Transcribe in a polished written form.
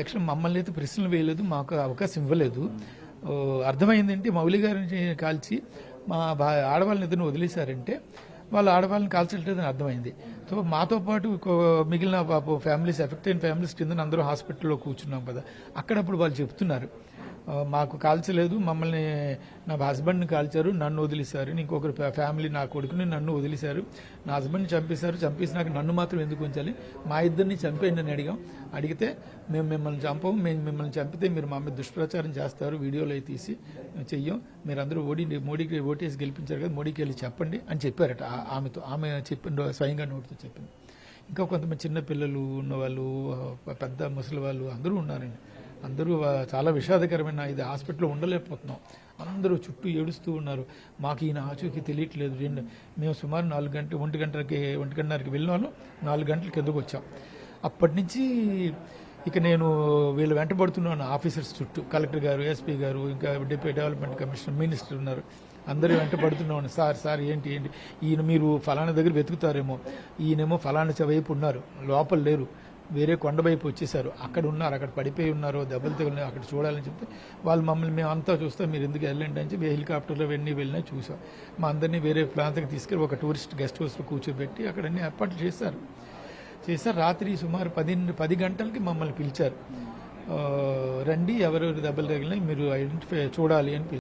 Actual మమ్మల్ని అయితే ప్రశ్నలు వేయలేదు, మాకు అవకాశం ఇవ్వలేదు. అర్థమైందంటే మౌలి గారిని కాల్చి మా ఆడవాళ్ళని ఇద్దరిని వదిలేశారంటే వాళ్ళు ఆడవాళ్ళని కాల్చట్లేదని అర్థమైంది. సో మాతో పాటు మిగిలిన ఫ్యామిలీస్, ఎఫెక్ట్ అయిన ఫ్యామిలీస్ కింద అందరూ హాస్పిటల్లో కూర్చున్నాం కదా, అక్కడప్పుడు వాళ్ళు చెప్తున్నారు మాకు కాల్చలేదు, మమ్మల్ని నా హస్బెండ్ని కాల్చారు, నన్ను వదిలేశారు, ఇంకొకరు ఫ్యామిలీ నా కొడుకుని నన్ను వదిలేశారు, నా హస్బెండ్ని చంపేశారు, చంపేసినాక నన్ను మాత్రం ఎందుకు ఉంచాలి, మా ఇద్దరిని చంపేయండి అని అడిగితే మేము మిమ్మల్ని చంపము, మేము మిమ్మల్ని చంపితే మీరు మా మీద దుష్ప్రచారం చేస్తారు, వీడియోలు అవి తీసి చెయ్యం, మీరందరూ మోడీకి ఓటేసి గెలిపించారు కదా, మోడీకి వెళ్ళి చెప్పండి అని చెప్పారట. ఆమె చెప్పింది, స్వయంగా నోటితో చెప్పింది. ఇంకా కొంతమంది చిన్న పిల్లలు ఉన్నవాళ్ళు, పెద్ద ముసలి వాళ్ళు అందరూ ఉన్నారండి. అందరూ చాలా విషాదకరమైన, ఇది హాస్పిటల్లో ఉండలేకపోతున్నాం, అందరూ చుట్టూ ఏడుస్తూ ఉన్నారు. మాకు ఈయన ఆచూకీ తెలియట్లేదు. మేము సుమారు 4 గంటలు, 1:30కి వెళ్ళిన వాళ్ళు 4 గంటల కిందకు వచ్చాం. అప్పటి నుంచి ఇక నేను వీళ్ళు వెంటబడుతున్నాను ఆఫీసర్స్ చుట్టూ, కలెక్టర్ గారు, ఎస్పీ గారు, ఇంకా డిప్యూటీ డెవలప్మెంట్ కమిషనర్, మినిస్టర్ ఉన్నారు, అందరూ వెంటబడుతున్నాను. సార్ ఏంటి ఈయన మీరు ఫలానా దగ్గర వెతుకుతారేమో, ఈయనేమో ఫలానా వైపు ఉన్నారు, లోపల లేరు, వేరే కొండ వైపు వచ్చేసారు, అక్కడ ఉన్నారు, అక్కడ పడిపోయి ఉన్నారు, దెబ్బలు తగిలినాయి, అక్కడ చూడాలని చెప్తే వాళ్ళు మమ్మల్ని మేము అంతా చూస్తాం, మీరు ఎందుకు వెళ్ళండి అని చెప్పి హెలికాప్టర్లో వెళ్ళినా చూసాం. మా అందరినీ వేరే ప్రాంతానికి తీసుకెళ్ళి ఒక టూరిస్ట్ గెస్ట్ హౌస్లో కూర్చోబెట్టి అక్కడ అన్ని ఏర్పాట్లు చేశారు. రాత్రి సుమారు 10 గంటలకి మమ్మల్ని పిలిచారు, రండి ఎవరెవరు దెబ్బలు తగిలినాయి మీరు ఐడెంటిఫై చూడాలి అని.